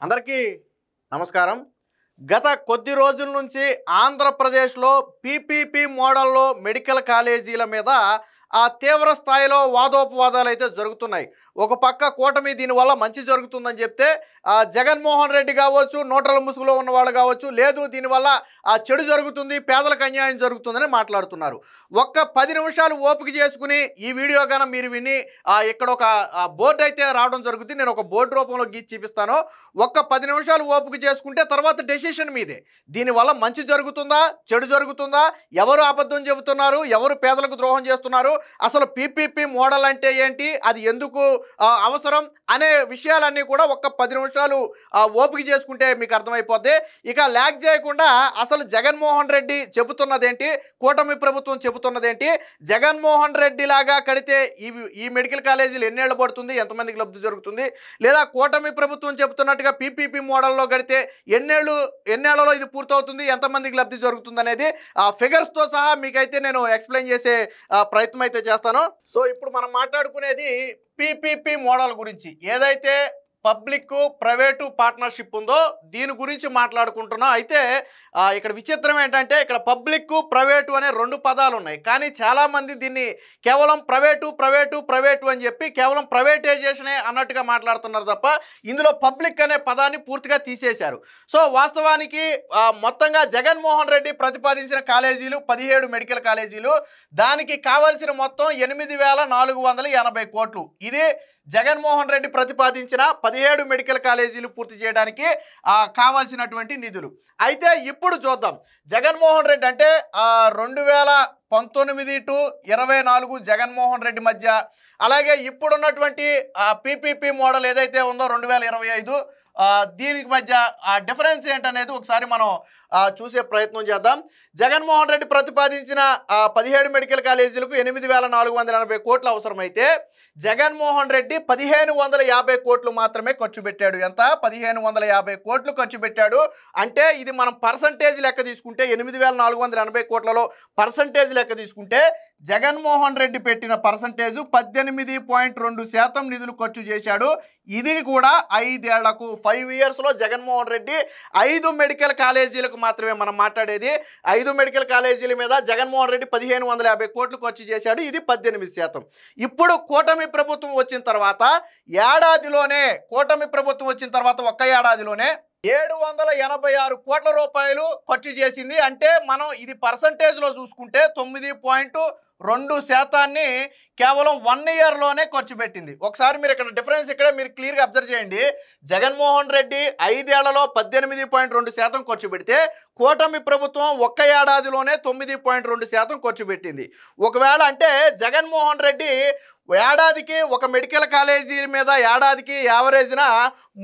అందరికీ నమస్కారం. గత కొద్ది రోజుల నుంచి ఆంధ్రప్రదేశ్లో పీపీపీ మోడల్లో మెడికల్ కాలేజీల మీద తీవ్ర స్థాయిలో వాదోపవాదాలు అయితే జరుగుతున్నాయి. ఒక పక్క కూటమి దీనివల్ల మంచి జరుగుతుందని చెప్తే జగన్మోహన్ రెడ్డి కావచ్చు, నోట్ల ముసుగులో ఉన్న వాళ్ళు కావచ్చు, లేదు దీనివల్ల చెడు జరుగుతుంది, పేదలకు అన్యాయం జరుగుతుందని మాట్లాడుతున్నారు. ఒక్క 10 నిమిషాలు ఓపిక చేసుకుని ఈ వీడియో కన్నా మీరు విని ఇక్కడ ఒక బోర్డు అయితే రావడం జరుగుతుంది. నేను ఒక బోర్డు రూపంలో గీసి చూపిస్తాను. ఒక్క 10 నిమిషాలు ఓపిక చేసుకుంటే తర్వాత డెసిషన్ మీదే. దీనివల్ల మంచి జరుగుతుందా, చెడు జరుగుతుందా, ఎవరు అబద్ధం చెబుతున్నారు, ఎవరు పేదలకు ద్రోహం చేస్తున్నారు, అసలు పీపీపీ మోడల్ అంటే ఏంటి, అది ఎందుకు అవసరం అనే విషయాలన్నీ కూడా ఒక్క 10 నిమిషాలు ఓపిక చేసుకుంటే మీకు అర్థమైపోద్ది. ఇక ల్యాగ్ చేయకుండా అసలు జగన్మోహన్ రెడ్డి చెబుతున్నదేంటి, కూటమి ప్రభుత్వం చెబుతున్నదేంటి, జగన్మోహన్ రెడ్డి లాగా కడితే ఈ మెడికల్ కాలేజీలు ఎన్నేళ్ళు పడుతుంది, ఎంతమందికి లబ్ధి జరుగుతుంది, లేదా కూటమి ప్రభుత్వం చెబుతున్నట్టుగా పీపీపీ మోడల్లో కడితే ఎన్నేళ్లలో ఇది పూర్తవుతుంది, ఎంతమందికి లబ్ధి జరుగుతుంది అనేది ఫిగర్స్తో సహా మీకైతే నేను ఎక్స్ప్లెయిన్ చేసే ప్రయత్నం అయితే చేస్తాను. సో ఇప్పుడు మనం మాట్లాడుకునేది పీపీపీ మోడల్ గురించి. ఏదైతే పబ్లిక్ ప్రైవేటు పార్ట్నర్షిప్ ఉందో దీని గురించి మాట్లాడుకుంటున్నాం. అయితే ఇక్కడ విచిత్రం ఏంటంటే ఇక్కడ పబ్లిక్ ప్రైవేటు అనే 2 పదాలు ఉన్నాయి. కానీ చాలామంది దీన్ని కేవలం ప్రైవేటు అని చెప్పి కేవలం ప్రైవేటైజేషనే అన్నట్టుగా మాట్లాడుతున్నారు తప్ప ఇందులో పబ్లిక్ అనే పదాన్ని పూర్తిగా తీసేశారు. సో వాస్తవానికి మొత్తంగా జగన్మోహన్ రెడ్డి ప్రతిపాదించిన కాలేజీలు 17 మెడికల్ కాలేజీలు, దానికి కావాల్సిన మొత్తం 8,480 కోట్లు. ఇది జగన్మోహన్ రెడ్డి ప్రతిపాదించిన 17 మెడికల్ కాలేజీలు పూర్తి చేయడానికి కావాల్సినటువంటి నిధులు. అయితే ఇప్పుడు చూద్దాం, జగన్మోహన్ రెడ్డి అంటే 2019 to 24 జగన్మోహన్ రెడ్డి మధ్య, అలాగే ఇప్పుడున్నటువంటి పీపీపీ మోడల్ ఏదైతే ఉందో 2025 దీనికి మధ్య డిఫరెన్స్ ఏంటనేది ఒకసారి మనం చూసే ప్రయత్నం చేద్దాం. జగన్మోహన్ రెడ్డి ప్రతిపాదించిన 17 మెడికల్ కాలేజీలకు 8,480 కోట్లు అవసరమైతే జగన్మోహన్ రెడ్డి 1,550 కోట్లు మాత్రమే ఖర్చు పెట్టాడు. ఎంత? 1,550 కోట్లు ఖర్చు పెట్టాడు. అంటే ఇది మనం పర్సంటేజ్ లెక్క తీసుకుంటే 8,480 కోట్లలో పర్సంటేజ్ లెక్క తీసుకుంటే జగన్మోహన్ రెడ్డి పెట్టిన పర్సంటేజు 18.2% నిధులు ఖర్చు చేశాడు. ఇది కూడా 5 ఏళ్లకు, 5 ఇయర్స్లో జగన్మోహన్ రెడ్డి 5 మెడికల్ కాలేజీలకు మాత్రమే మనం మాట్లాడేది. 5 మెడికల్ కాలేజీల మీద జగన్మోహన్ రెడ్డి 1,550 కోట్లు ఖర్చు చేశాడు. ఇది 18%. ఇప్పుడు కూటమి ప్రభుత్వం వచ్చిన తర్వాత ఒక్క ఏడాదిలోనే 786 కోట్ల రూపాయలు ఖర్చు చేసింది. అంటే మనం ఇది పర్సంటేజ్లో చూసుకుంటే 9.2% కేవలం 1 ఇయర్లోనే ఖర్చు పెట్టింది. ఒకసారి మీరు ఇక్కడ డిఫరెన్స్ ఇక్కడ మీరు క్లియర్గా అబ్జర్వ్ చేయండి. జగన్మోహన్ రెడ్డి 5 ఏళ్లలో 18.2% ఖర్చు పెడితే కూటమి ప్రభుత్వం ఒక్క ఏడాదిలోనే 9.2% ఖర్చు పెట్టింది. ఒకవేళ అంటే జగన్మోహన్ రెడ్డి ఏడాదికి ఒక మెడికల్ కాలేజీ మీద ఏడాదికి యావరేజ్న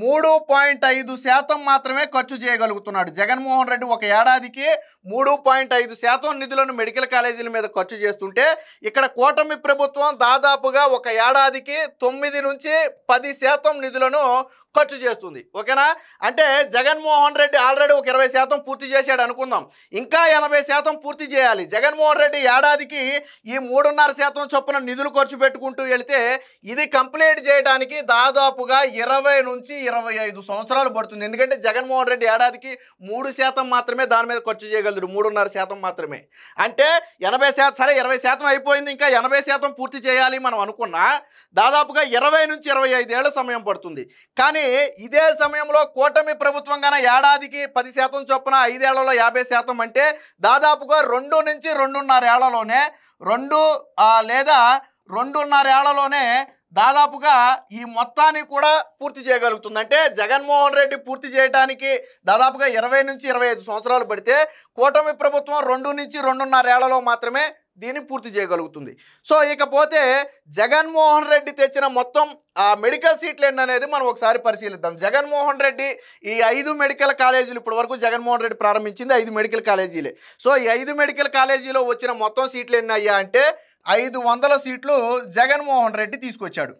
3.5% మాత్రమే ఖర్చు చేయగలుగుతున్నాడు. జగన్మోహన్ రెడ్డి ఒక ఏడాదికి 3.5% నిధులను మెడికల్ కాలేజీల మీద ఖర్చు చేస్తుంటే ఇక్కడ కూటమి ప్రభుత్వం దాదాపుగా ఒక ఏడాదికి 9 నుంచి 10% నిధులను ఖర్చు చేస్తుంది. ఓకేనా? అంటే జగన్మోహన్ రెడ్డి ఆల్రెడీ ఒక 20% పూర్తి చేశాడు అనుకుందాం, ఇంకా 80% పూర్తి చేయాలి. జగన్మోహన్ రెడ్డి ఏడాదికి ఈ 3.5% చొప్పున నిధులు ఖర్చు పెట్టుకుంటూ వెళితే ఇది కంప్లీట్ చేయడానికి దాదాపుగా 20 నుంచి 25 సంవత్సరాలు పడుతుంది. ఎందుకంటే జగన్మోహన్ రెడ్డి ఏడాదికి 3% మాత్రమే దాని మీద ఖర్చు చేయగలరు, 3.5% మాత్రమే. అంటే 80%, సరే 20% అయిపోయింది, ఇంకా 80% పూర్తి చేయాలి మనం అనుకున్నా దాదాపుగా 20 నుంచి 25 ఏళ్ల సమయం పడుతుంది. కానీ ఇదే సమయంలో కూటమి ప్రభుత్వం గాన ఏడాదికి 10% చొప్పున 5 ఏళ్లలో 50% అంటే దాదాపుగా 2 నుంచి 2.5 ఏళ్లలోనే 2.5 ఏళ్లలోనే దాదాపుగా ఈ మొత్తాన్ని కూడా పూర్తి చేయగలుగుతుంది. అంటే జగన్మోహన్ రెడ్డి పూర్తి చేయడానికి దాదాపుగా 20 నుంచి 25 సంవత్సరాలు పడితే కూటమి ప్రభుత్వం 2 నుంచి 2.5 ఏళ్లలో మాత్రమే దీన్ని పూర్తి చేయగలుగుతుంది. సో ఇకపోతే జగన్మోహన్ రెడ్డి తెచ్చిన మొత్తం మెడికల్ సీట్లు ఏంటనేది మనం ఒకసారి పరిశీలిద్దాం. జగన్మోహన్ రెడ్డి ఈ 5 మెడికల్ కాలేజీలు ఇప్పటి వరకు జగన్మోహన్ రెడ్డి ప్రారంభించింది 5 మెడికల్ కాలేజీలే. సో ఈ 5 మెడికల్ కాలేజీలో వచ్చిన మొత్తం సీట్లు ఎన్ని అయ్యా అంటే 500 సీట్లు జగన్మోహన్ రెడ్డి తీసుకొచ్చాడు.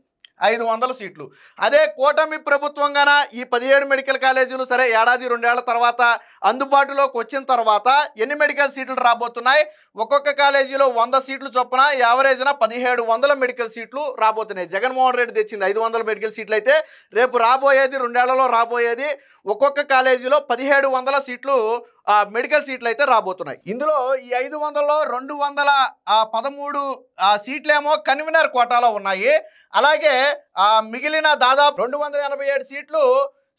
500 సీట్లు. అదే కూటమి ప్రభుత్వం గన ఈ 17 మెడికల్ కాలేజీలు సరే ఏడాది 2 ఏళ్ల తర్వాత అందుబాటులోకి వచ్చిన తర్వాత ఎన్ని మెడికల్ సీట్లు రాబోతున్నాయి? ఒక్కొక్క కాలేజీలో 100 సీట్లు చొప్పున యావరేజ్న 1700 మెడికల్ సీట్లు రాబోతున్నాయి. జగన్మోహన్ రెడ్డి తెచ్చింది 500 మెడికల్ సీట్లు అయితే రేపు రాబోయేది 2 ఏళ్లలో రాబోయేది ఒక్కొక్క కాలేజీలో 1700 సీట్లు మెడికల్ సీట్లు అయితే రాబోతున్నాయి. ఇందులో ఈ 500లో 213 సీట్లేమో కన్వీనర్ కోటాలో ఉన్నాయి. అలాగే మిగిలిన దాదాపు 287 సీట్లు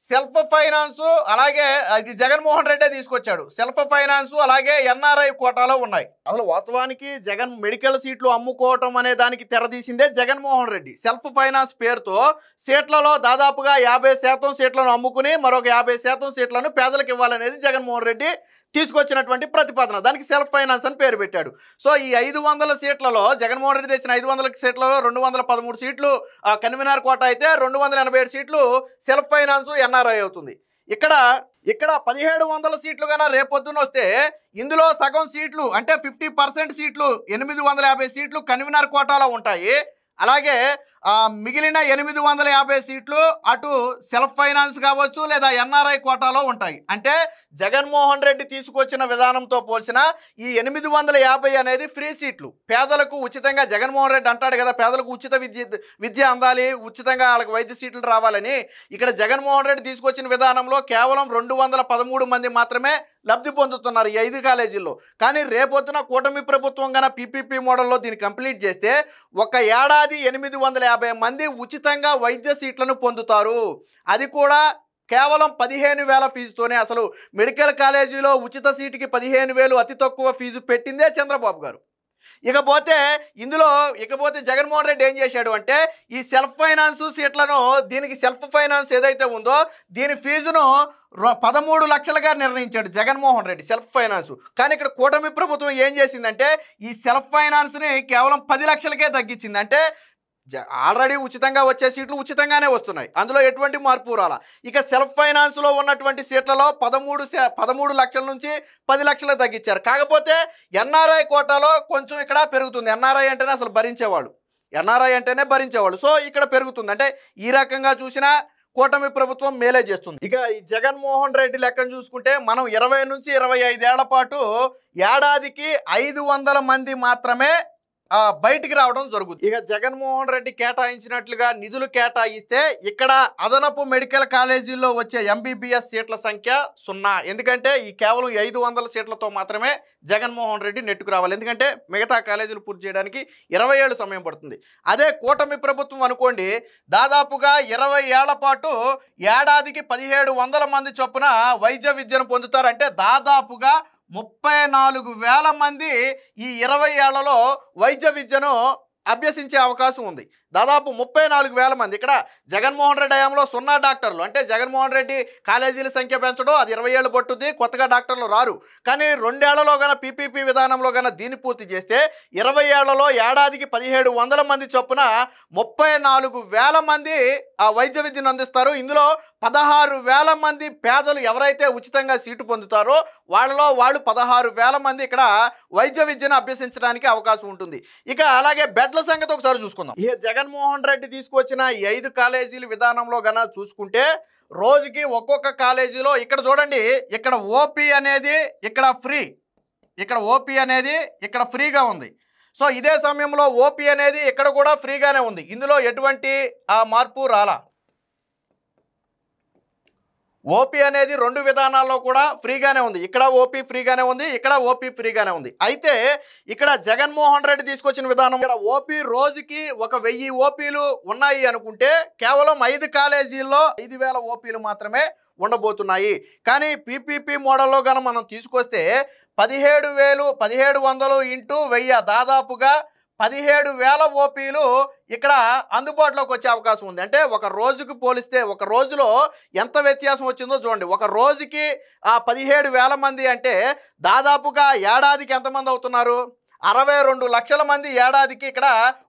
సెల్ఫ్ ఫైనాన్స్, అలాగే ఇది జగన్మోహన్ రెడ్డి తీసుకొచ్చాడు. సెల్ఫ్ ఫైనాన్స్ అలాగే ఎన్ఆర్ఐ కోటాలో ఉన్నాయి. అసలు వాస్తవానికి జగన్ మెడికల్ సీట్లు అమ్ముకోవటం అనే దానికి తెరదీసిందే జగన్మోహన్ రెడ్డి. సెల్ఫ్ ఫైనాన్స్ పేరుతో సీట్లలో దాదాపుగా 50% సీట్లను అమ్ముకుని మరొక 50% సీట్లను పేదలకు ఇవ్వాలనేది జగన్మోహన్ రెడ్డి తీసుకొచ్చినటువంటి ప్రతిపాదన. దానికి సెల్ఫ్ ఫైనాన్స్ అని పేరు పెట్టాడు. సో ఈ 500 సీట్లలో జగన్మోహన్ రెడ్డి తెచ్చిన 500 సీట్లలో 213 సీట్లు కన్వీనర్ కోట అయితే 287 సీట్లు సెల్ఫ్ ఫైనాన్స్ ఎన్ఆర్ఐ అవుతుంది. ఇక్కడ 1700 సీట్లు కన్నా రేపొద్దున వస్తే ఇందులో సగం సీట్లు అంటే 50% సీట్లు 850 సీట్లు కన్వీనర్ కోటాలో ఉంటాయి. అలాగే మిగిలిన 850 సీట్లు అటు సెల్ఫ్ ఫైనాన్స్ కావచ్చు లేదా ఎన్ఆర్ఐ కోటాలో ఉంటాయి. అంటే జగన్మోహన్ రెడ్డి తీసుకొచ్చిన విధానంతో పోల్చిన ఈ 850 అనేది ఫ్రీ సీట్లు, పేదలకు ఉచితంగా. జగన్మోహన్ రెడ్డి అంటాడు కదా పేదలకు ఉచిత విద్య అందాలి, ఉచితంగా వాళ్ళకి వైద్య సీట్లు రావాలని. ఇక్కడ జగన్మోహన్ రెడ్డి తీసుకొచ్చిన విధానంలో కేవలం 213 మంది మాత్రమే లబ్ధి పొందుతున్నారు ఈ 5 కాలేజీల్లో. కానీ రేపొద్దున కూటమి ప్రభుత్వం కన్నా పీపీపీ మోడల్లో దీన్ని కంప్లీట్ చేస్తే ఒక ఏడాది 850 మంది ఉచితంగా వైద్య సీట్లను పొందుతారు. అది కూడా కేవలం 15,000 ఫీజుతోనే. అసలు మెడికల్ కాలేజీలో ఉచిత సీటుకి 15,000 అతి తక్కువ ఫీజు పెట్టిందే చంద్రబాబు గారు. ఇకపోతే జగన్మోహన్ రెడ్డి ఏం చేశాడు అంటే ఈ సెల్ఫ్ ఫైనాన్స్ సీట్లను, దీనికి సెల్ఫ్ ఫైనాన్స్ ఏదైతే ఉందో దీని ఫీజును 13 లక్షలుగా నిర్ణయించాడు జగన్మోహన్ రెడ్డి సెల్ఫ్ ఫైనాన్స్. కానీ ఇక్కడ కూటమి ప్రభుత్వం ఏం చేసిందంటే ఈ సెల్ఫ్ ఫైనాన్స్ని కేవలం 10 లక్షలకే తగ్గించింది. అంటే ఆల్రెడీ ఉచితంగా వచ్చే సీట్లు ఉచితంగానే వస్తున్నాయి, అందులో ఎటువంటి మార్పు రాలా. ఇక సెల్ఫ్ ఫైనాన్స్లో ఉన్నటువంటి సీట్లలో 13 లక్షల నుంచి 10 లక్షలకు తగ్గించారు. కాకపోతే ఎన్ఆర్ఐ కోటాలో కొంచెం ఇక్కడ పెరుగుతుంది. ఎన్ఆర్ఐ అంటేనే భరించేవాళ్ళు. సో ఇక్కడ పెరుగుతుంది. అంటే ఈ రకంగా చూసినా కూటమి ప్రభుత్వం మేలే చేస్తుంది. ఇక ఈ జగన్మోహన్ రెడ్డి లెక్కను చూసుకుంటే మనం 20 నుంచి 25 ఏళ్ల పాటు ఏడాదికి 500 మంది మాత్రమే బయటికి రావడం జరుగుతుంది. ఇక జగన్మోహన్ రెడ్డి కేటాయించినట్లుగా నిధులు కేటాయిస్తే ఇక్కడ అదనపు మెడికల్ కాలేజీల్లో వచ్చే ఎంబీబీఎస్ సీట్ల సంఖ్య 0. ఎందుకంటే ఈ కేవలం 500 సీట్లతో మాత్రమే జగన్మోహన్ రెడ్డి నెట్టుకు రావాలి. ఎందుకంటే మిగతా కాలేజీలు పూర్తి చేయడానికి 20 ఏళ్ళు సమయం పడుతుంది. అదే కూటమి ప్రభుత్వం అనుకోండి దాదాపుగా 20 ఏళ్ల పాటు ఏడాదికి 1700 మంది చొప్పున వైద్య విద్యను పొందుతారంటే దాదాపుగా 34,000 మంది ఈ 20 ఏళ్లలో వైద్య విద్యను అభ్యసించే అవకాశం ఉంది. దాదాపు 34,000 మంది. ఇక్కడ జగన్మోహన్ రెడ్డి హయాంలో 0 డాక్టర్లు. అంటే జగన్మోహన్ రెడ్డి కాలేజీల సంఖ్య పెంచడం అది 20 ఏళ్ళు పట్టుద్ది, కొత్తగా డాక్టర్లు రారు. కానీ 2 ఏళ్లలో కన్నా పీపీపీ విధానంలో కన్నా దీన్ని పూర్తి చేస్తే 20 ఏళ్లలో ఏడాదికి 1700 మంది చొప్పున 34,000 మంది ఆ వైద్య విద్యను అందిస్తారు. ఇందులో 16,000 మంది పేదలు ఎవరైతే ఉచితంగా సీటు పొందుతారో వాళ్ళు 16,000 మంది ఇక్కడ వైద్య విద్యను అభ్యసించడానికి అవకాశం ఉంటుంది. ఇక అలాగే బెడ్ల సంగతి ఒకసారి చూసుకుందాం. ఈ జగన్మోహన్ రెడ్డి తీసుకొచ్చిన ఈ 5 కాలేజీల విధానంలో గన చూసుకుంటే రోజుకి ఒక్కొక్క కాలేజీలో ఇక్కడ చూడండి, ఇక్కడ ఓపీ అనేది ఇక్కడ ఫ్రీ, ఇక్కడ ఫ్రీగా ఉంది. సో ఇదే సమయంలో ఓపీ అనేది ఇక్కడ కూడా ఫ్రీగానే ఉంది. ఇందులో ఎటువంటి మార్పు రాలా. ఓపీ అనేది 2 విధానాల్లో కూడా ఫ్రీగానే ఉంది. ఇక్కడ ఓపీ ఫ్రీగానే ఉంది, ఇక్కడ ఓపీ ఫ్రీగానే ఉంది. అయితే ఇక్కడ జగన్మోహన్ రెడ్డి తీసుకొచ్చిన విధానం ఇక్కడ ఓపీ రోజుకి 1000 ఓపీలు ఉన్నాయి అనుకుంటే కేవలం 5 కాలేజీల్లో 5,000 ఓపీలు మాత్రమే ఉండబోతున్నాయి. కానీ పీపీపీ మోడల్లో కనుక మనం తీసుకొస్తే 17,700 ఇంటూ 1000 దాదాపుగా 17,000 ఓపీలు ఇక్కడ అందుబాటులోకి వచ్చే అవకాశం ఉంది. అంటే ఒక రోజుకు పోలిస్తే ఒక రోజులో ఎంత వ్యత్యాసం వచ్చిందో చూడండి. ఒక రోజుకి 17,000 మంది అంటే దాదాపుగా ఏడాదికి ఎంతమంది అవుతున్నారు? 62 లక్షల మంది ఏడాదికి ఇక్కడ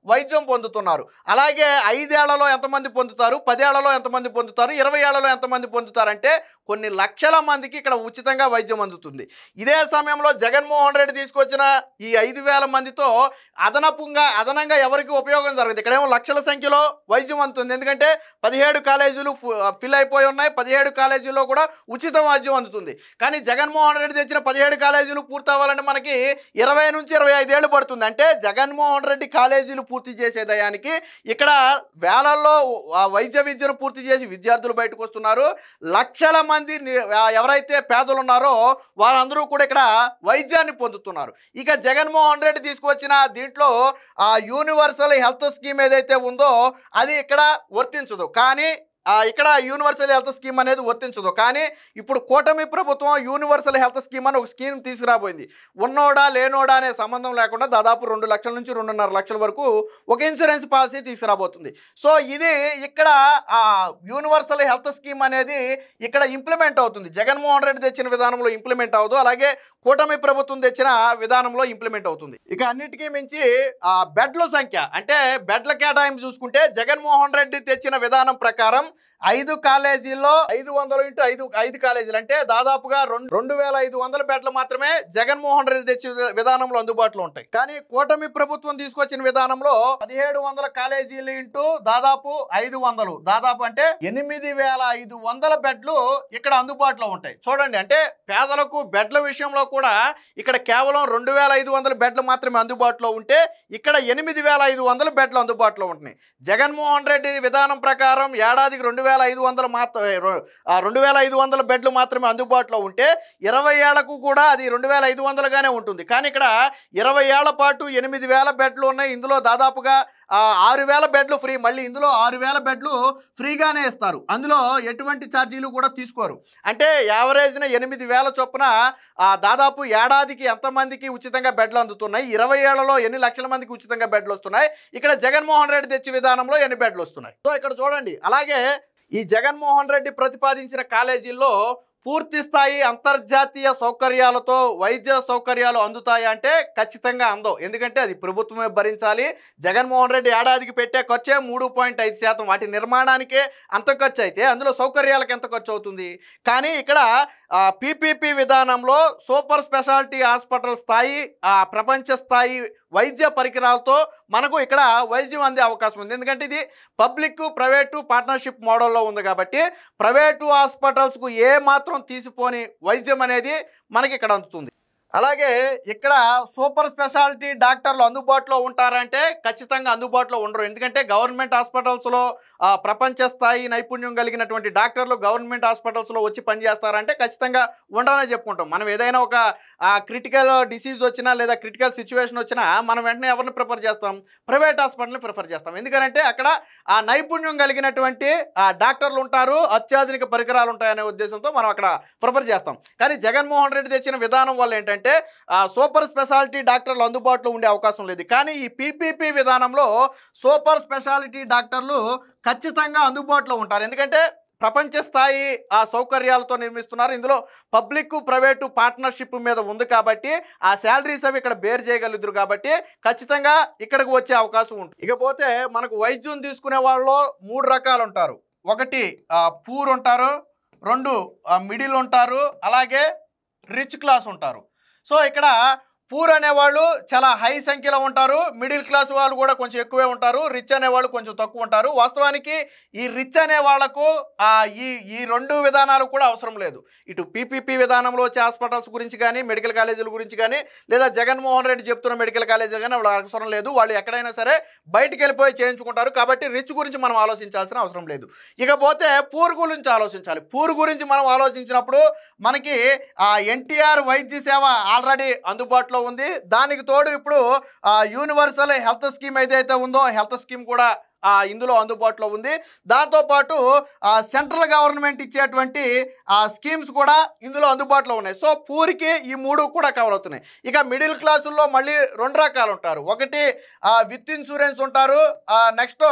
వైద్యం పొందుతున్నారు. అలాగే 5 ఏళ్లలో ఎంతమంది పొందుతారు, 10 ఏళ్లలో ఎంతమంది పొందుతారు, 20 ఏళ్లలో ఎంతమంది పొందుతారంటే కొన్ని లక్షల మందికి ఇక్కడ ఉచితంగా వైద్యం అందుతుంది. ఇదే సమయంలో జగన్మోహన్ రెడ్డి తీసుకొచ్చిన ఈ 5,000 మందితో అదనంగా ఎవరికి ఉపయోగం జరగదు. ఇక్కడేమో లక్షల సంఖ్యలో వైద్యం అందుతుంది. ఎందుకంటే 17 కాలేజీలు ఫిల్ అయిపోయి ఉన్నాయి. 17 కాలేజీల్లో కూడా ఉచిత వైద్యం అందుతుంది. కానీ జగన్మోహన్ రెడ్డి తెచ్చిన 17 కాలేజీలు పూర్తి అవ్వాలంటే మనకి 20 నుంచి 25 ఏళ్ళు పడుతుంది. అంటే జగన్మోహన్ రెడ్డి కాలేజీలు పూర్తి చేసే దయానికి ఇక్కడ వేలల్లో వైద్య విద్యను పూర్తి చేసి విద్యార్థులు బయటకు వస్తున్నారు. లక్షల మంది ఎవరైతే పేదలు ఉన్నారో వారందరూ కూడా ఇక్కడ వైద్యాన్ని పొందుతున్నారు. ఇక జగన్మోహన్ రెడ్డి తీసుకొచ్చిన దీంట్లో యూనివర్సల్ హెల్త్ స్కీమ్ ఏదైతే ఉందో అది ఇక్కడ వర్తించదు. కానీ ఇక్కడ యూనివర్సల్ హెల్త్ స్కీమ్ అనేది వర్తించదు. కానీ ఇప్పుడు కూటమి ప్రభుత్వం యూనివర్సల్ హెల్త్ స్కీమ్ అని ఒక స్కీమ్ తీసుకురాబోయింది. ఉన్నోడా లేనోడా అనే సంబంధం లేకుండా దాదాపు 2 లక్షల నుంచి 2.5 లక్షల వరకు ఒక ఇన్సూరెన్స్ పాలసీ తీసుకురాబోతుంది. సో ఇది ఇక్కడ యూనివర్సల్ హెల్త్ స్కీమ్ అనేది ఇక్కడ ఇంప్లిమెంట్ అవుతుంది. జగన్మోహన్ రెడ్డి తెచ్చిన విధానంలో ఇంప్లిమెంట్ అవ్వదు, అలాగే కూటమి ప్రభుత్వం తెచ్చిన విధానంలో ఇంప్లిమెంట్ అవుతుంది. ఇక అన్నిటికీ మించి బెడ్ల సంఖ్య అంటే బెడ్ల కేటాయింపు చూసుకుంటే జగన్మోహన్ రెడ్డి తెచ్చిన విధానం ప్రకారం 5 కాలేజీల్లో 500 × 5 కాలేజీలు అంటే దాదాపుగా 2,500 బెడ్లు మాత్రమే జగన్మోహన్ రెడ్డి తెచ్చిన విధానంలో అందుబాటులో ఉంటాయి. కానీ కూటమి ప్రభుత్వం తీసుకొచ్చిన విధానంలో 1700 కాలేజీలు ఇంటూ దాదాపు 500 దాదాపు అంటే 8,500 బెడ్లు ఇక్కడ అందుబాటులో ఉంటాయి. చూడండి, అంటే పేదలకు బెడ్ల విషయంలో కూడా ఇక్కడ కేవలం 2,500 బెడ్లు మాత్రమే అందుబాటులో ఉంటే ఇక్కడ 8,500 బెడ్లు అందుబాటులో ఉంటున్నాయి. జగన్మోహన్ రెడ్డి విధానం ప్రకారం ఏడాదికి 2,500 బెడ్లు మాత్రమే అందుబాటులో ఉంటే 20 ఏళ్లకు కూడా అది 2,500గానే ఉంటుంది. కానీ ఇక్కడ 20 ఏళ్ల పాటు 8,000 బెడ్లు ఉన్నాయి. ఇందులో దాదాపుగా 6,000 బెడ్లు ఫ్రీ. మళ్ళీ ఇందులో 6,000 బెడ్లు ఫ్రీగానే ఇస్తారు. అందులో ఎటువంటి ఛార్జీలు కూడా తీసుకోరు. అంటే యావరేజ్న 8,000 చొప్పున దాదాపు ఏడాదికి ఎంతమందికి ఉచితంగా బెడ్లు అందుతున్నాయి, 20 ఏళ్లలో ఎన్ని లక్షల మందికి ఉచితంగా బెడ్లు వస్తున్నాయి, ఇక్కడ జగన్మోహన్ రెడ్డి తెచ్చే విధానంలో ఎన్ని బెడ్లు వస్తున్నాయి. సో ఇక్కడ చూడండి, అలాగే ఈ జగన్మోహన్ రెడ్డి ప్రతిపాదించిన కాలేజీల్లో పూర్తి స్థాయి అంతర్జాతీయ సౌకర్యాలతో వైద్య సౌకర్యాలు అందుతాయి అంటే ఖచ్చితంగా అందవు. ఎందుకంటే అది ప్రభుత్వమే భరించాలి. జగన్మోహన్ రెడ్డి ఏడాదికి పెట్టే ఖర్చే 3.5%. వాటి నిర్మాణానికే అంత ఖర్చు అయితే అందులో సౌకర్యాలకు ఎంత ఖర్చు అవుతుంది? కానీ ఇక్కడ పీపీపీ విధానంలో సూపర్ స్పెషాలిటీ హాస్పిటల్ స్థాయి ప్రపంచ స్థాయి వైద్య పరికరాలతో మనకు ఇక్కడ వైద్యం అందే అవకాశం ఉంది. ఎందుకంటే ఇది పబ్లిక్ ప్రైవేటు పార్ట్నర్షిప్ మోడల్లో ఉంది కాబట్టి ప్రైవేటు హాస్పిటల్స్కు ఏ మాత్రం తీసిపోని వైద్యం అనేది మనకి ఇక్కడ అందుతుంది. అలాగే ఇక్కడ సూపర్ స్పెషాలిటీ డాక్టర్లు అందుబాటులో ఉంటారంటే ఖచ్చితంగా అందుబాటులో ఉండరు. ఎందుకంటే గవర్నమెంట్ హాస్పిటల్స్లో ప్రపంచ స్థాయి నైపుణ్యం కలిగినటువంటి డాక్టర్లు గవర్నమెంట్ హాస్పిటల్స్లో వచ్చి పనిచేస్తారంటే ఖచ్చితంగా ఉండరనే చెప్పుకుంటాం. మనం ఏదైనా ఒక క్రిటికల్ డిసీజ్ వచ్చినా లేదా క్రిటికల్ సిచ్యువేషన్ వచ్చినా మనం వెంటనే ఎవరిని ప్రిఫర్ చేస్తాం? ప్రైవేట్ హాస్పిటల్ని ప్రిఫర్ చేస్తాం. ఎందుకంటే అక్కడ ఆ నైపుణ్యం కలిగినటువంటి డాక్టర్లు ఉంటారు, అత్యాధునిక పరికరాలు ఉంటాయనే ఉద్దేశంతో మనం అక్కడ ప్రిఫర్ చేస్తాం. కానీ జగన్మోహన్ రెడ్డి తెచ్చిన విధానం వల్ల ఏంటంటే సూపర్ స్పెషాలిటీ డాక్టర్లు అందుబాటులో ఉండే అవకాశం లేదు. కానీ ఈ పీపీపీ విధానంలో సూపర్ స్పెషాలిటీ డాక్టర్లు ఖచ్చితంగా అందుబాటులో ఉంటారు. ఎందుకంటే ప్రపంచ స్థాయి సౌకర్యాలతో నిర్మిస్తున్నారు. ఇందులో పబ్లిక్ ప్రైవేటు పార్ట్నర్షిప్ మీద ఉంది కాబట్టి ఆ శాలరీస్ అవి ఇక్కడ బేర్ చేయగలుగుతారు కాబట్టి ఖచ్చితంగా ఇక్కడికి వచ్చే అవకాశం ఉంటుంది. ఇకపోతే మనకు వైద్యం తీసుకునే వాళ్ళలో 3 రకాలు ఉంటారు. ఒకటి పూర్ ఉంటారు, 2 మిడిల్ ఉంటారు, అలాగే రిచ్ క్లాస్ ఉంటారు. సో ఇక్కడ పూర్ అనేవాళ్ళు చాలా హై సంఖ్యలో ఉంటారు, మిడిల్ క్లాస్ వాళ్ళు కూడా కొంచెం ఎక్కువే ఉంటారు, రిచ్ అనేవాళ్ళు కొంచెం తక్కువ ఉంటారు. వాస్తవానికి ఈ రిచ్ అనే వాళ్ళకు ఈ 2 విధానాలు కూడా అవసరం లేదు. ఇటు పీపీపీ విధానంలో వచ్చే హాస్పిటల్స్ గురించి కానీ మెడికల్ కాలేజీల గురించి కానీ లేదా జగన్మోహన్ రెడ్డి చెప్తున్న మెడికల్ కాలేజీలు కానీ వాళ్ళకి అవసరం లేదు. వాళ్ళు ఎక్కడైనా సరే బయటికి వెళ్ళిపోయి చేయించుకుంటారు. కాబట్టి రిచ్ గురించి మనం ఆలోచించాల్సిన అవసరం లేదు. ఇకపోతే పూర్ గురించి ఆలోచించాలి. పూర్ గురించి మనం ఆలోచించినప్పుడు మనకి ఎన్టీఆర్ వైద్య సేవ ఆల్రెడీ అందుబాటులో ఉంది. దానికి తోడు ఇప్పుడు యూనివర్సల్ హెల్త్ స్కీమ్ ఏదైతే ఉందో హెల్త్ స్కీమ్ కూడా ఇందులో అందుబాటులో ఉంది. దాంతోపాటు సెంట్రల్ గవర్నమెంట్ ఇచ్చేటువంటి స్కీమ్స్ కూడా ఇందులో అందుబాటులో ఉన్నాయి. సో పూర్కి ఈ 3 కూడా కవర్ అవుతున్నాయి. ఇక మిడిల్ క్లాసుల్లో మళ్ళీ 2 రకాలు ఉంటారు. ఒకటి విత్ ఇన్సూరెన్స్ ఉంటారు, నెక్స్ట్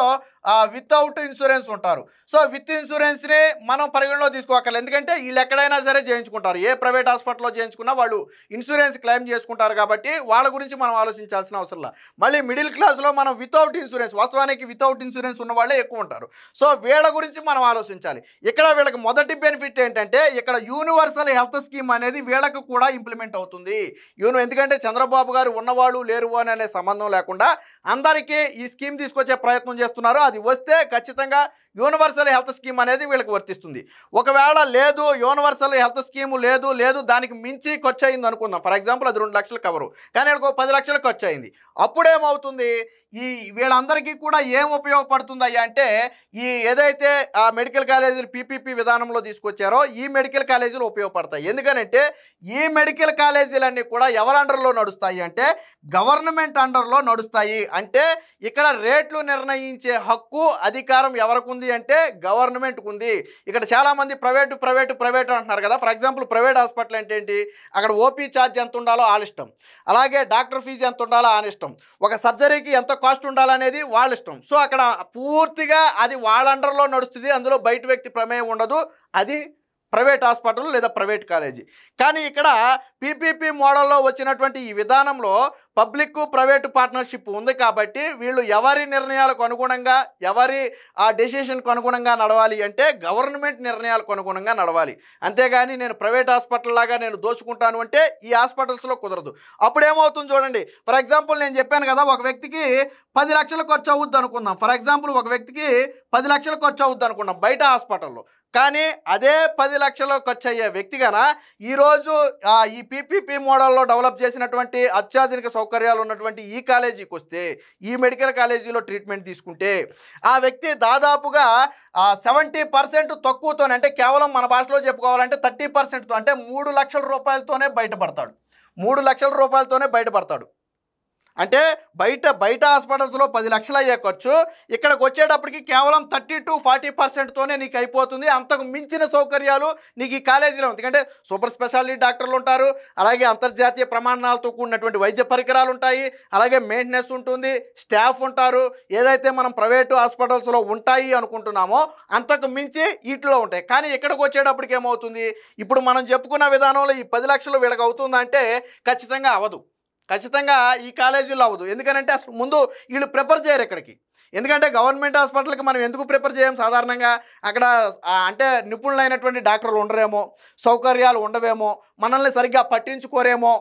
వితౌట్ ఇన్సూరెన్స్ ఉంటారు. సో విత్ ఇన్సూరెన్స్ని మనం పరిగణలో తీసుకోవాలి. ఎందుకంటే వీళ్ళు ఎక్కడైనా సరే చేయించుకుంటారు, ఏ ప్రైవేట్ హాస్పిటల్లో చేయించుకున్నా వాళ్ళు ఇన్సూరెన్స్ క్లెయిమ్ చేసుకుంటారు కాబట్టి వాళ్ళ గురించి మనం ఆలోచించాల్సిన అవసరం లేదు. మళ్ళీ మిడిల్ క్లాస్లో మనం వితౌట్ ఇన్సూరెన్స్, వాస్తవానికి వితౌట్ ఇన్సూరెన్స్ ఉన్న వాళ్ళే ఎక్కువ ఉంటారు. సో వీళ్ళ గురించి మనం ఆలోచించాలి. ఇక్కడ వీళ్ళకి మొదటి బెనిఫిట్ ఏంటంటే ఇక్కడ యూనివర్సల్ హెల్త్ స్కీమ్ అనేది వీళ్ళకు కూడా ఇంప్లిమెంట్ అవుతుంది. ఎందుకంటే చంద్రబాబు గారు ఉన్నవాళ్ళు లేరు అని అనే సంబంధం లేకుండా అందరికీ ఈ స్కీమ్ తీసుకొచ్చే ప్రయత్నం చేస్తున్నారు. అది వస్తే ఖచ్చితంగా యూనివర్సల్ హెల్త్ స్కీమ్ అనేది వీళ్ళకి వర్తిస్తుంది. ఒకవేళ లేదు యూనివర్సల్ హెల్త్ స్కీమ్ లేదు దానికి మించి ఖర్చు అయింది అనుకుందాం. ఫర్ ఎగ్జాంపుల్ అది 2 లక్షలు కవరు, కానీ వీళ్ళకి 10 లక్షలు ఖర్చు అయింది. అప్పుడేమవుతుంది, ఈ వీళ్ళందరికీ కూడా ఏం ఉపయోగపడుతుంది అయ్యా అంటే ఈ ఏదైతే ఆ మెడికల్ కాలేజీలు పీపీపీ విధానంలో తీసుకొచ్చారో ఈ మెడికల్ కాలేజీలు ఉపయోగపడతాయి. ఎందుకంటే ఈ మెడికల్ కాలేజీలన్నీ కూడా ఎవరి అండర్లో నడుస్తాయి అంటే గవర్నమెంట్ అండర్లో నడుస్తాయి. అంటే ఇక్కడ రేట్లు నిర్ణయించే హక్కు అధికారం ఎవరికి ఉంది అంటే గవర్నమెంట్కి ఉంది. ఇక్కడ చాలామంది ప్రైవేటు అంటున్నారు కదా. ఫర్ ఎగ్జాంపుల్ ప్రైవేట్ హాస్పిటల్ అంటే ఏంటి, అక్కడ ఓపీ ఛార్జ్ ఎంత ఉండాలో వాళ్ళ ఇష్టం, అలాగే డాక్టర్ ఫీజు ఎంత ఉండాలో ఆయన ఇష్టం, ఒక సర్జరీకి ఎంత కాస్ట్ ఉండాలనేది వాళ్ళ ఇష్టం. సో అక్కడ పూర్తిగా అది వాళ్ళ అండర్లో నడుస్తుంది. అందులో బయట వ్యక్తి ప్రమేయం ఉండదు. అది ప్రైవేట్ హాస్పిటల్ లేదా ప్రైవేట్ కాలేజీ. కానీ ఇక్కడ పీపీపీ మోడల్లో వచ్చినటువంటి ఈ విధానంలో పబ్లిక్ ప్రైవేటు పార్ట్నర్షిప్ ఉంది కాబట్టి వీళ్ళు ఎవరి నిర్ణయాలకు అనుగుణంగా ఎవరి ఆ డెసిషన్కు అనుగుణంగా నడవాలి అంటే గవర్నమెంట్ నిర్ణయాలకు అనుగుణంగా నడవాలి. అంతేగాని నేను ప్రైవేట్ హాస్పిటల్ లాగా నేను దోచుకుంటాను అంటే ఈ హాస్పిటల్స్లో కుదరదు. అప్పుడు ఏమవుతుంది చూడండి. ఫర్ ఎగ్జాంపుల్ నేను చెప్పాను కదా, ఒక వ్యక్తికి 10 లక్షలు ఖర్చు అవుద్ది అనుకుందాం. ఫర్ ఎగ్జాంపుల్ ఒక వ్యక్తికి 10 లక్షలు ఖర్చు అవుద్ది అనుకున్నాం బయట హాస్పిటల్లో. కానీ అదే 10 లక్షలు ఖర్చు అయ్యే వ్యక్తిగాన ఈరోజు ఈ పీపీపీ మోడల్లో డెవలప్ చేసినటువంటి అత్యాధునిక సౌకర్యాలు ఉన్నటువంటి ఈ కాలేజీకి వస్తే, ఈ మెడికల్ కాలేజీలో ట్రీట్మెంట్ తీసుకుంటే ఆ వ్యక్తి దాదాపుగా 70% తక్కువతోనే, అంటే కేవలం మన భాషలో చెప్పుకోవాలంటే 30%తో, అంటే 3 లక్షల రూపాయలతోనే బయటపడతాడు. 3 లక్షల రూపాయలతోనే బయటపడతాడు. అంటే బయట హాస్పిటల్స్లో 10 లక్షలు అయ్యే ఖర్చు ఇక్కడికి వచ్చేటప్పటికి కేవలం 30-40%తోనే నీకు అయిపోతుంది. అంతకు మించిన సౌకర్యాలు నీకు ఈ కాలేజీలో ఉంది. ఎందుకంటే సూపర్ స్పెషాలిటీ డాక్టర్లు ఉంటారు, అలాగే అంతర్జాతీయ ప్రమాణాలతో కూడినటువంటి వైద్య పరికరాలు ఉంటాయి, అలాగే మెయింటెనెన్స్ ఉంటుంది, స్టాఫ్ ఉంటారు. ఏదైతే మనం ప్రైవేటు హాస్పిటల్స్లో ఉంటాయి అనుకుంటున్నామో అంతకు మించి వీటిలో ఉంటాయి. కానీ ఇక్కడికి వచ్చేటప్పటికి ఏమవుతుంది, ఇప్పుడు మనం చెప్పుకున్న విధానంలో ఈ 10 లక్షలు వీళ్ళకి అవుతుందంటే ఖచ్చితంగా అవ్వదు. ఖచ్చితంగా ఈ కాలేజీలో అవ్వదు. ఎందుకంటే అసలు ముందు వీళ్ళు ప్రిఫర్ చేయరు ఇక్కడికి. ఎందుకంటే గవర్నమెంట్ హాస్పిటల్కి మనం ఎందుకు ప్రిఫర్ చేయం, సాధారణంగా అక్కడ అంటే నిపుణులైనటువంటి డాక్టర్లు ఉండరేమో, సౌకర్యాలు ఉండవేమో, మనల్ని సరిగ్గా పట్టించుకోరేమో.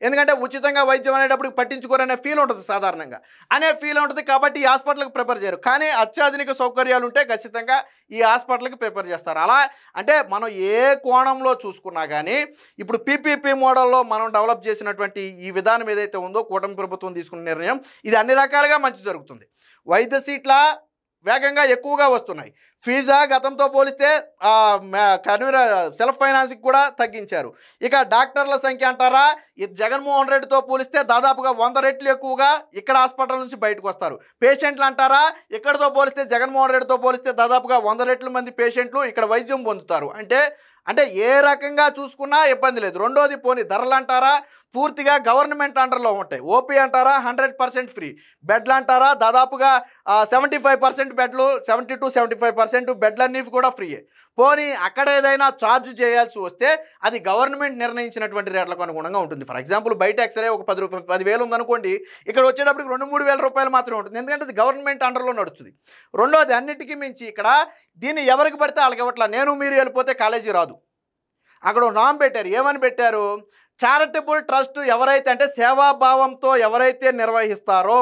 ఎందుకంటే ఉచితంగా వైద్యం అనేటప్పుడు పట్టించుకోరనే ఫీల్ ఉంటుంది, సాధారణంగా అనే ఫీల్ ఉంటుంది. కాబట్టి ఈ హాస్పిటల్కి ప్రిఫర్ చేయరు. కానీ అత్యాధునిక సౌకర్యాలు ఉంటే ఖచ్చితంగా ఈ హాస్పిటల్కి ప్రిఫర్ చేస్తారు. అలా అంటే మనం ఏ కోణంలో చూసుకున్నా కానీ ఇప్పుడు పీపీపీ మోడల్లో మనం డెవలప్ చేసినటువంటి ఈ విధానం ఏదైతే ఉందో, కూటమి ప్రభుత్వం తీసుకున్న నిర్ణయం, ఇది అన్ని రకాలుగా మంచి జరుగుతుంది. వైద్య సీట్ల వేగంగా ఎక్కువగా వస్తున్నాయి. ఫీజా గతంతో పోలిస్తే సెల్ఫ్ ఫైనాన్సింగ్ కూడా తగ్గించారు. ఇక డాక్టర్ల సంఖ్య అంటారా, జగన్మోహన్ రెడ్డితో పోలిస్తే దాదాపుగా 100 రెట్లు ఎక్కువగా ఇక్కడ హాస్పిటల్ నుంచి బయటకు వస్తారు. పేషెంట్లు అంటారా, ఇక్కడతో పోలిస్తే జగన్మోహన్ రెడ్డితో పోలిస్తే దాదాపుగా 100 రెట్ల మంది పేషెంట్లు ఇక్కడ వైద్యం పొందుతారు. అంటే ఏ రకంగా చూసుకున్నా ఇబ్బంది లేదు. రెండోది పోనీ ధరలు అంటారా, పూర్తిగా గవర్నమెంట్ అండర్లో ఉంటాయి. ఓపీ అంటారా 100% ఫ్రీ. బెడ్లు అంటారా దాదాపుగా 75% బెడ్లు, 70-75% బెడ్లన్నీ కూడా ఫ్రీయే. పోనీ అక్కడ ఏదైనా ఛార్జ్ చేయాల్సి వస్తే అది గవర్నమెంట్ నిర్ణయించినటువంటి రేట్లకు అనుగుణంగా ఉంటుంది. ఫర్ ఎగ్జాంపుల్ బయట ఎక్స్రే ఒక 10,000 ఉందనుకోండి, ఇక్కడ వచ్చేటప్పటికి 2-3 వేల రూపాయలు మాత్రమే ఉంటుంది. ఎందుకంటే అది గవర్నమెంట్ అండర్లో నడుస్తుంది. రెండోది అన్నిటికీ మించి ఇక్కడ దీన్ని ఎవరికి పడితే వాళ్ళకి ఇవ్వట్లా. నేను మీరు వెళ్ళిపోతే కాలేజీ రాదు. అక్కడ నామ్ పెట్టారు. ఏమని పెట్టారు, చారిటబుల్ ట్రస్ట్ ఎవరైతే అంటే సేవాభావంతో ఎవరైతే నిర్వహిస్తారో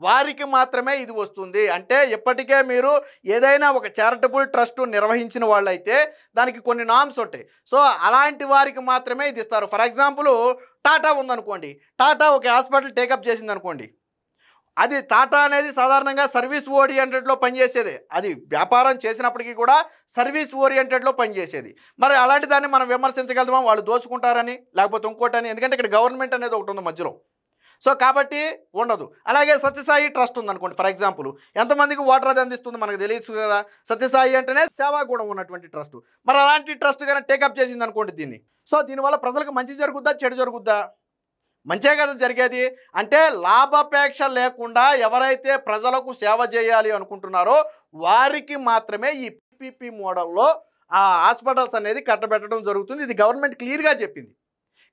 వారికి మాత్రమే ఇది వస్తుంది. అంటే ఇప్పటికే మీరు ఏదైనా ఒక చారిటబుల్ ట్రస్ట్ నిర్వహించిన వాళ్ళైతే దానికి కొన్ని నామ్స్ ఉంటాయి. సో అలాంటి వారికి మాత్రమే ఇది ఇస్తారు. ఫర్ ఎగ్జాంపుల్ టాటా ఉందనుకోండి, టాటా ఒక హాస్పిటల్ టేకప్ చేసింది అనుకోండి, అది టాటా అనేది సాధారణంగా సర్వీస్ ఓరియంటెడ్లో పనిచేసేది. అది వ్యాపారం చేసినప్పటికీ కూడా సర్వీస్ ఓరియంటెడ్లో పనిచేసేది. మరి అలాంటి దాన్ని మనం విమర్శించగలమా, వాళ్ళు దోచుకుంటారని లేకపోతే ఇంకోటని? ఎందుకంటే ఇక్కడ గవర్నమెంట్ అనేది ఒకటి ఉంది మధ్యలో. సో కాబట్టి ఉండదు. అలాగే సత్యసాయి ట్రస్ట్ ఉందనుకోండి, ఫర్ ఎగ్జాంపుల్ ఎంతమందికి వాటర్ అది అందిస్తుంది మనకు తెలియదు కదా. సత్యసాయి అంటేనే సేవా గుణం ఉన్నటువంటి ట్రస్ట్. మరి అలాంటి ట్రస్ట్ కానీ టేకప్ చేసింది అనుకోండి దీన్ని, సో దీనివల్ల ప్రజలకు మంచి జరుగుద్దా చెడు జరుగుద్దా? మంచే కదా జరిగేది. అంటే లాభాపేక్ష లేకుండా ఎవరైతే ప్రజలకు సేవ చేయాలి అనుకుంటున్నారో వారికి మాత్రమే ఈ పీపీపీ మోడల్లో ఆ హాస్పిటల్స్ అనేది కట్టబెట్టడం జరుగుతుంది. ఇది గవర్నమెంట్ క్లియర్గా చెప్పింది.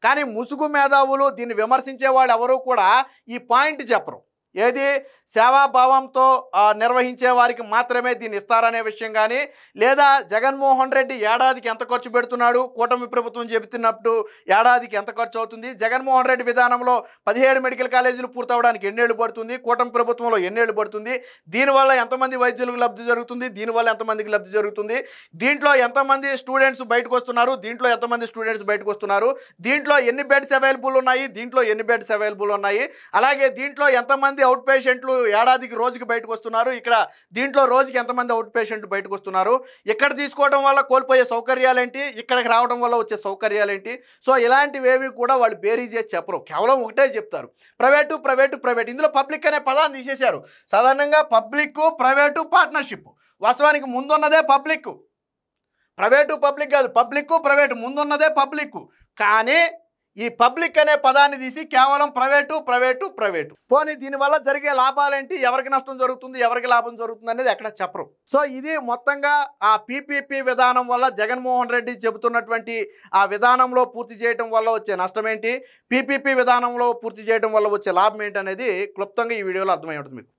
కానీ ముసుగు మేధావులు, దీన్ని విమర్శించే వాళ్ళు ఎవరు కూడా ఈ పాయింట్ చెప్పరు. ఏది సేవాభావంతో నిర్వహించే వారికి మాత్రమే దీన్ని ఇస్తారనే విషయం కానీ, లేదా జగన్మోహన్ రెడ్డి ఏడాదికి ఎంత ఖర్చు పెడుతున్నాడు, కూటమి ప్రభుత్వం చెబుతున్నప్పుడు ఏడాదికి ఎంత ఖర్చు అవుతుంది, జగన్మోహన్ రెడ్డి విధానంలో 17 మెడికల్ కాలేజీలు పూర్తవడానికి ఎన్నేళ్ళు పడుతుంది, కూటమి ప్రభుత్వంలో ఎన్నేళ్ళు పడుతుంది, దీనివల్ల ఎంతమంది వైద్యులకు లబ్ధి జరుగుతుంది, దీనివల్ల ఎంతమందికి లబ్ధి జరుగుతుంది, దీంట్లో ఎంతమంది స్టూడెంట్స్ బయటకు వస్తున్నారు, దీంట్లో ఎంతమంది స్టూడెంట్స్ బయటకు వస్తున్నారు, దీంట్లో ఎన్ని బెడ్స్ అవైలబుల్ ఉన్నాయి, దీంట్లో ఎన్ని బెడ్స్ అవైలబుల్ ఉన్నాయి, అలాగే దీంట్లో ఎంతమంది అవుట్ పేషెంట్లు ఏడాదికి రోజుకి బయటకు వస్తున్నారు, ఇక్కడ దీంట్లో రోజుకి ఎంతమంది అవుట్ పేషెంట్లు బయటకు వస్తున్నారు, ఇక్కడ తీసుకోవడం వల్ల కోల్పోయే సౌకర్యాలేంటి, ఇక్కడికి రావడం వల్ల వచ్చే సౌకర్యాలేంటి. సో ఇలాంటివేవి కూడా వాళ్ళు బేరీజ్ చేసి చెప్పరు, కేవలం ఒకటే చెప్తారు, ప్రైవేటు ప్రైవేటు ప్రైవేట్. ఇందులో పబ్లిక్ అనే పదాన్ని తీసేశారు. సాధారణంగా పబ్లిక్ ప్రైవేటు పార్ట్నర్షిప్, వాస్తవానికి ముందున్నదే పబ్లిక్, ప్రైవేటు పబ్లిక్ కాదు, పబ్లిక్ ప్రైవేటు ముందున్నదే పబ్లిక్. కానీ ఈ పబ్లిక్ అనే పదాన్ని తీసి కేవలం ప్రైవేటు ప్రైవేటు ప్రైవేటు. పోనీ దీనివల్ల జరిగే లాభాలేంటి, ఎవరికి నష్టం జరుగుతుంది, ఎవరికి లాభం జరుగుతుంది అనేది ఎక్కడ చెప్పరు. సో ఇది మొత్తంగా ఆ పీపీపీ విధానం వల్ల జగన్మోహన్ రెడ్డి చెబుతున్నటువంటి ఆ విధానంలో పూర్తి చేయడం వల్ల వచ్చే నష్టం ఏంటి, పీపీపీ విధానంలో పూర్తి చేయడం వల్ల వచ్చే లాభం ఏంటి అనేది క్లుప్తంగా ఈ వీడియోలో అర్థమై ఉంటుంది మీకు.